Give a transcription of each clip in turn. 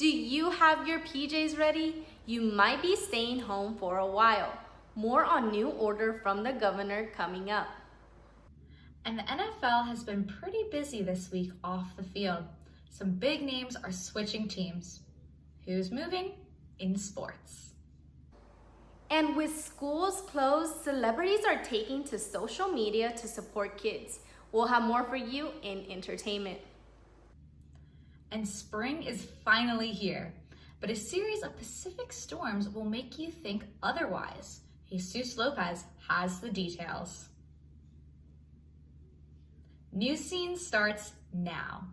Do you have your PJs ready? You might be staying home for a while. More on new order from the governor coming up. And the NFL has been pretty busy this week off the field. Some big names are switching teams. Who's moving? In sports. And with schools closed, celebrities are taking to social media to support kids. We'll have more for you in entertainment. And spring is finally here, but a series of Pacific storms will make you think otherwise. Jesus Lopez has the details. Newscene starts now.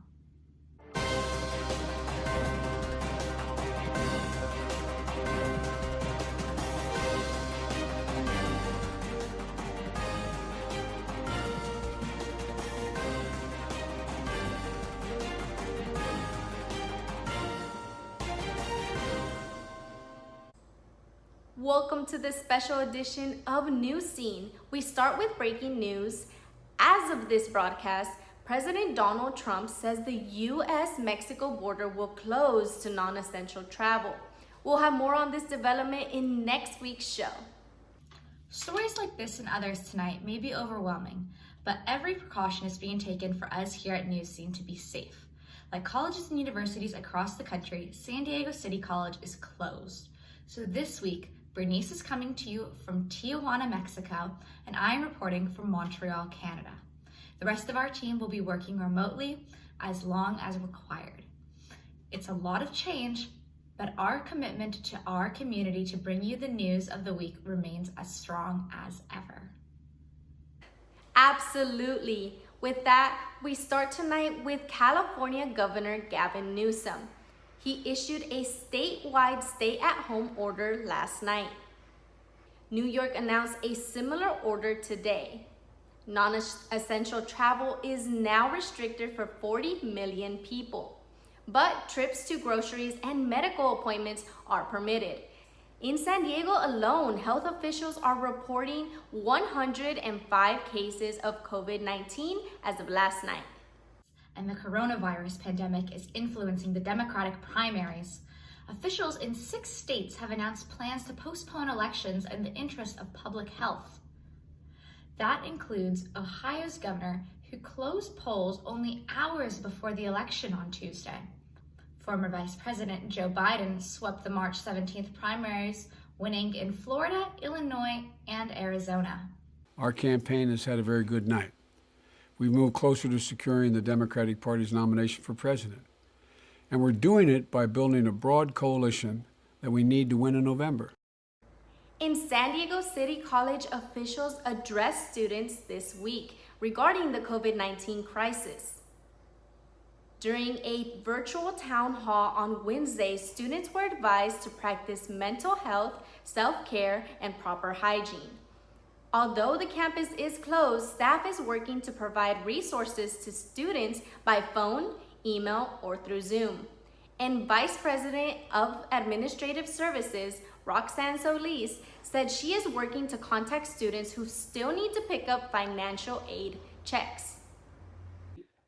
Welcome to this special edition of Newscene. We start with breaking news. As of this broadcast, President Donald Trump says the U.S.-Mexico border will close to non-essential travel. We'll have more on this development in next week's show. Stories like this and others tonight may be overwhelming, but every precaution is being taken for us here at Newscene to be safe. Like colleges and universities across the country, San Diego City College is closed. So this week, Bernice is coming to you from Tijuana, Mexico, and I am reporting from Montreal, Canada. The rest of our team will be working remotely as long as required. It's a lot of change, but our commitment to our community to bring you the news of the week remains as strong as ever. Absolutely. With that, we start tonight with California Governor Gavin Newsom. He issued a statewide stay-at-home order last night. New York announced a similar order today. Non-essential travel is now restricted for 40 million people, but trips to groceries and medical appointments are permitted. In San Diego alone, health officials are reporting 105 cases of COVID-19 as of last night. And the coronavirus pandemic is influencing the Democratic primaries. Officials in 6 states have announced plans to postpone elections in the interest of public health. That includes Ohio's governor, who closed polls only hours before the election on Tuesday. Former Vice President Joe Biden swept the March 17th primaries, winning in Florida, Illinois, and Arizona. Our campaign has had a very good night. We've moved closer to securing the Democratic Party's nomination for president. And we're doing it by building a broad coalition that we need to win in November. In San Diego City College, officials addressed students this week regarding the COVID-19 crisis. During a virtual town hall on Wednesday, students were advised to practice mental health, self-care, and proper hygiene. Although the campus is closed, staff is working to provide resources to students by phone, email, or through Zoom. And Vice President of Administrative Services, Roxanne Solis, said she is working to contact students who still need to pick up financial aid checks.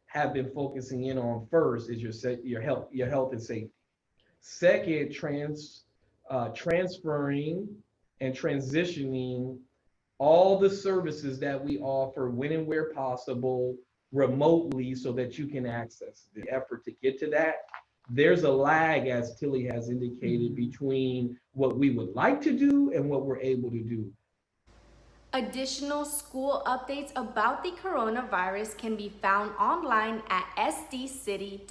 Have been focusing in on first is your health and safety. Second, transferring and transitioning all the services that we offer when and where possible remotely so that you can access the effort to get to that. There's a lag, as Tilly has indicated, between what we would like to do and what we're able to do. Additional school updates about the coronavirus can be found online at sdcity.edu.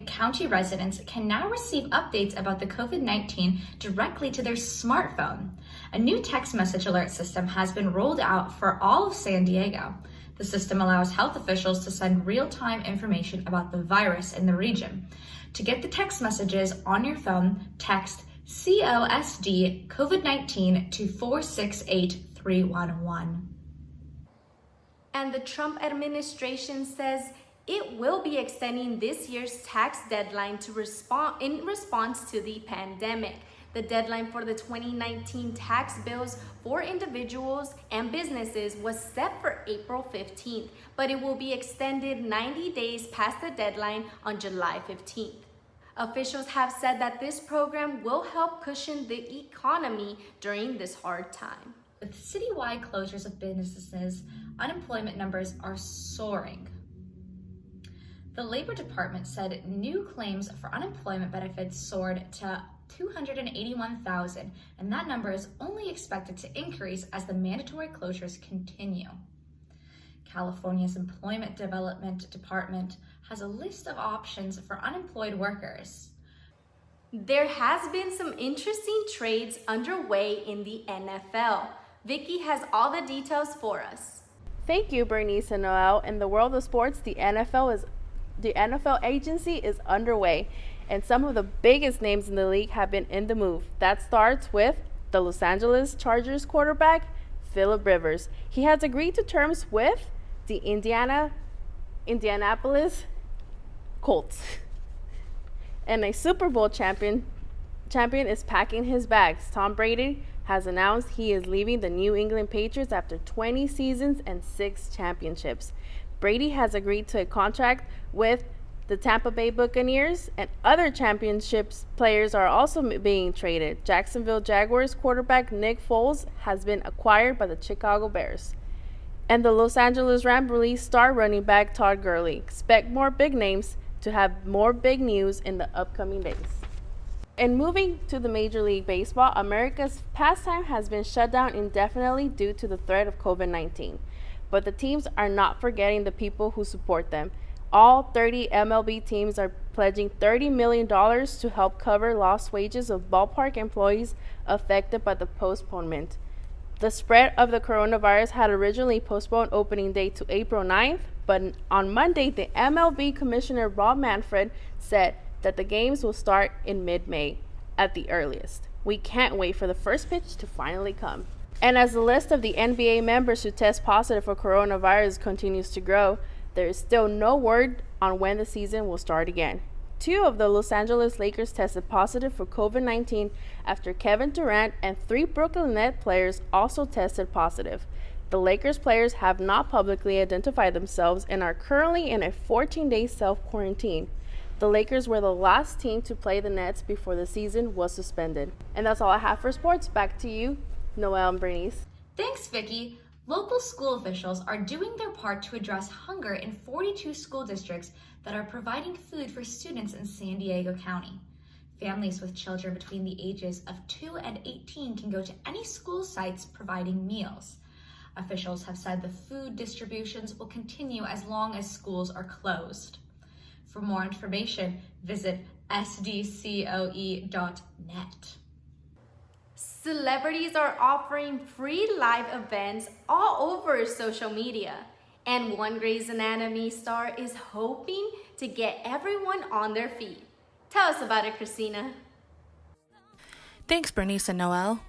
County residents can now receive updates about the COVID-19 directly to their smartphone. A new text message alert system has been rolled out for all of San Diego. The system allows health officials to send real-time information about the virus in the region. To get the text messages on your phone, text COSD COVID-19 to 468-311. And the Trump administration says it will be extending this year's tax deadline in response to the pandemic. The deadline for the 2019 tax bills for individuals and businesses was set for April 15th, but it will be extended 90 days past the deadline on July 15th. Officials have said that this program will help cushion the economy during this hard time. With citywide closures of businesses, unemployment numbers are soaring. The Labor Department said new claims for unemployment benefits soared to 281,000, and that number is only expected to increase as the mandatory closures continue. California's Employment Development Department has a list of options for unemployed workers. There has been some interesting trades underway in the NFL. Vicky has all the details for us. Thank you, Bernice and Noel. In the world of sports, the NFL agency is underway, and some of the biggest names in the league have been in the move. That starts with the Los Angeles Chargers quarterback, Phillip Rivers. He has agreed to terms with the Indianapolis Colts. And a Super Bowl champion is packing his bags. Tom Brady has announced he is leaving the New England Patriots after 20 seasons and 6 championships. Brady has agreed to a contract with the Tampa Bay Buccaneers, and other championships players are also being traded. Jacksonville Jaguars quarterback Nick Foles has been acquired by the Chicago Bears. And the Los Angeles Rams released star running back Todd Gurley. Expect more big names to have more big news in the upcoming days. And moving to the Major League Baseball, America's pastime has been shut down indefinitely due to the threat of COVID-19. But the teams are not forgetting the people who support them. All 30 MLB teams are pledging $30 million to help cover lost wages of ballpark employees affected by the postponement. The spread of the coronavirus had originally postponed opening day to April 9th, but on Monday, the MLB Commissioner Rob Manfred said that the games will start in mid-May at the earliest. We can't wait for the first pitch to finally come. And as the list of the NBA members who test positive for coronavirus continues to grow, there is still no word on when the season will start again. 2 of the Los Angeles Lakers tested positive for COVID-19 after Kevin Durant and 3 Brooklyn Nets players also tested positive. The Lakers players have not publicly identified themselves and are currently in a 14-day self-quarantine. The Lakers were the last team to play the Nets before the season was suspended. And that's all I have for sports. Back to you, Noel and Bernice. Thanks, Vicky. Local school officials are doing their part to address hunger in 42 school districts that are providing food for students in San Diego County. Families with children between the ages of 2 and 18 can go to any school sites providing meals. Officials have said the food distributions will continue as long as schools are closed. For more information, visit sdcoe.net. Celebrities are offering free live events all over social media. And one Grey's Anatomy star is hoping to get everyone on their feet. Tell us about it, Christina. Thanks, Bernice and Noel.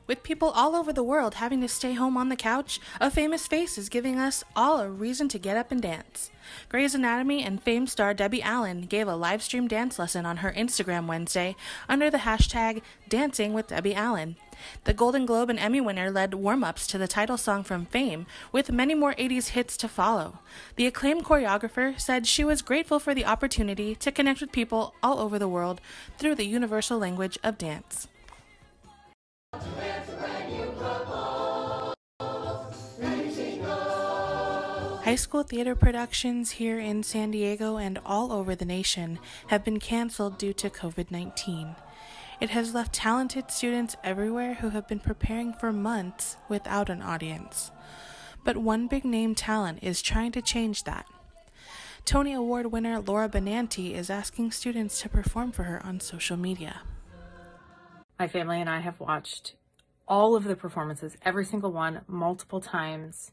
With people all over the world having to stay home on the couch, a famous face is giving us all a reason to get up and dance. Grey's Anatomy and Fame star Debbie Allen gave a live stream dance lesson on her Instagram Wednesday under the hashtag Dancing with Debbie Allen. The Golden Globe and Emmy winner led warm-ups to the title song from Fame, with many more 80s hits to follow. The acclaimed choreographer said she was grateful for the opportunity to connect with people all over the world through the universal language of dance. High school theater productions here in San Diego and all over the nation have been canceled due to COVID-19. It has left talented students everywhere who have been preparing for months without an audience. But one big-name talent is trying to change that. Tony Award winner Laura Benanti is asking students to perform for her on social media. My family and I have watched all of the performances, every single one, multiple times.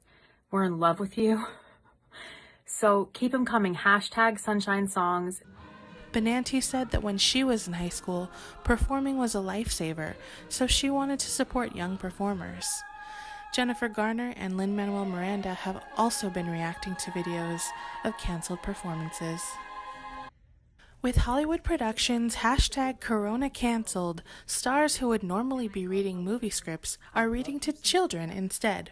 We're in love with you. So keep them coming. Hashtag Sunshine Songs. Benanti said that when she was in high school, performing was a lifesaver, so she wanted to support young performers. Jennifer Garner and Lin-Manuel Miranda have also been reacting to videos of canceled performances. With Hollywood productions hashtag Corona canceled, stars who would normally be reading movie scripts are reading to children instead.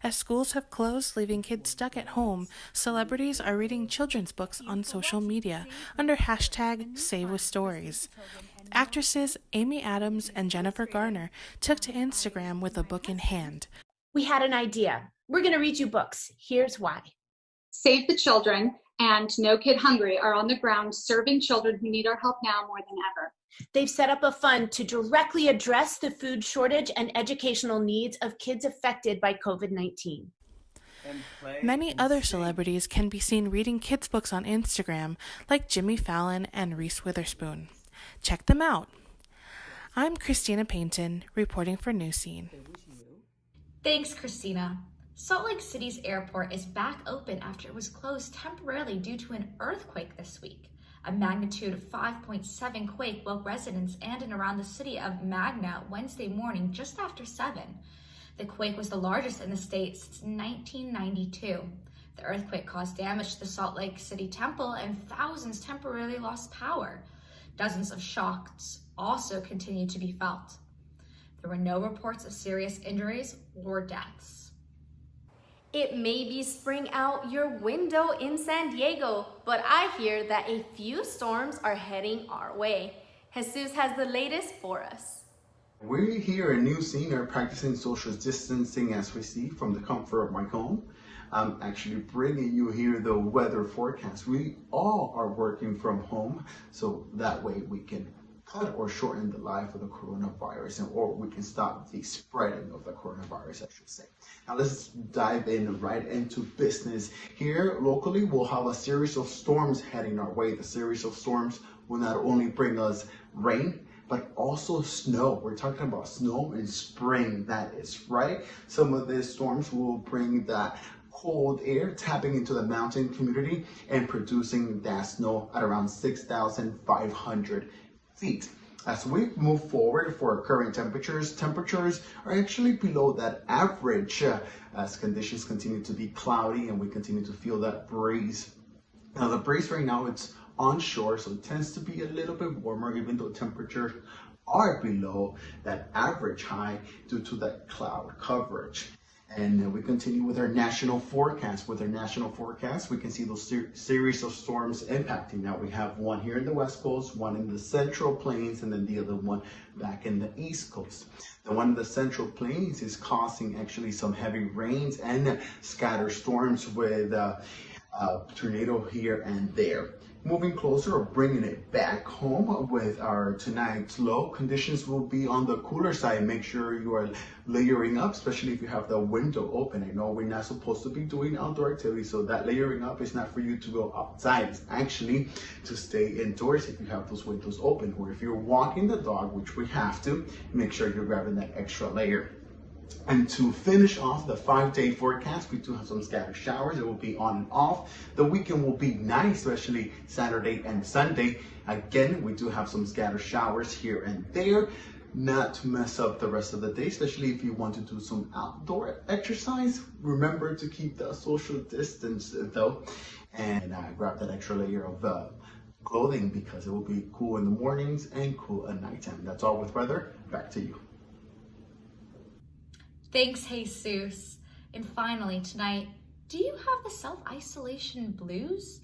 As schools have closed, leaving kids stuck at home, celebrities are reading children's books on social media under hashtag Save with Stories. Actresses Amy Adams and Jennifer Garner took to Instagram with a book in hand. We had an idea. We're going to read you books. Here's why. Save the Children and No Kid Hungry are on the ground serving children who need our help now more than ever. They've set up a fund to directly address the food shortage and educational needs of kids affected by COVID-19. Many other celebrities can be seen reading kids' books on Instagram, like Jimmy Fallon and Reese Witherspoon. Check them out. I'm Christina Paynton, reporting for Newscene. Thanks, Christina. Salt Lake City's airport is back open after it was closed temporarily due to an earthquake this week. A magnitude of 5.7 quake woke residents in and around the city of Magna Wednesday morning just after 7. The quake was the largest in the state since 1992. The earthquake caused damage to the Salt Lake City temple and thousands temporarily lost power. Dozens of shocks also continue to be felt. There were no reports of serious injuries or deaths. It may be spring out your window in San Diego, but I hear that a few storms are heading our way. Jesus has the latest for us. We here at Newscene are practicing social distancing as we see from the comfort of my home. I'm actually bringing you here the weather forecast. We all are working from home, so that way we can cut or shorten the life of the coronavirus, or we can stop the spreading of the coronavirus, I should say. Now let's dive in right into business. Here locally, we'll have a series of storms heading our way. The series of storms will not only bring us rain, but also snow. We're talking about snow in spring, that is right. Some of these storms will bring that cold air tapping into the mountain community and producing that snow at around 6,500 feet. As we move forward for our current temperatures are actually below that average as conditions continue to be cloudy and we continue to feel that breeze. Now the breeze right now, it's onshore, so it tends to be a little bit warmer even though temperatures are below that average high due to that cloud coverage. And we continue with our national forecast. With our national forecast, we can see those series of storms impacting. Now we have one here in the West Coast, one in the Central Plains, and then the other one back in the East Coast. The one in the Central Plains is causing actually some heavy rains and scattered storms with tornado here and there. Moving closer or bringing it back home with our tonight's low, conditions will be on the cooler side. Make sure you are layering up, especially if you have the window open. I know we're not supposed to be doing outdoor activities, so that layering up is not for you to go outside. It's actually to stay indoors if you have those windows open. Or if you're walking the dog, which we have to, make sure you're grabbing that extra layer. And to finish off the 5-day forecast, we do have some scattered showers. It will be on and off. The weekend will be nice, especially Saturday and Sunday. Again, we do have some scattered showers here and there. Not to mess up the rest of the day, especially if you want to do some outdoor exercise. Remember to keep the social distance though, and grab that extra layer of clothing because it will be cool in the mornings and cool at nighttime. That's all with weather. Back to you. Thanks, Jesus. And finally, tonight, do you have the self-isolation blues?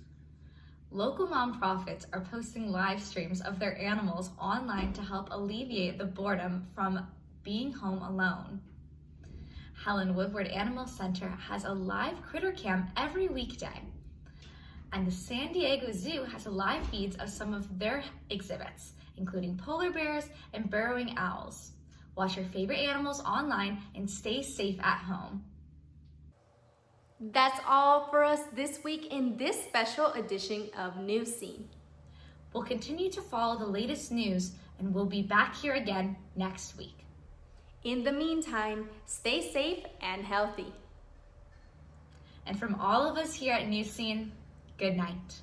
Local nonprofits are posting live streams of their animals online to help alleviate the boredom from being home alone. Helen Woodward Animal Center has a live critter cam every weekday. And the San Diego Zoo has live feeds of some of their exhibits, including polar bears and burrowing owls. Watch your favorite animals online and stay safe at home. That's all for us this week in this special edition of Newscene. We'll continue to follow the latest news and we'll be back here again next week. In the meantime, stay safe and healthy. And from all of us here at Newscene, good night.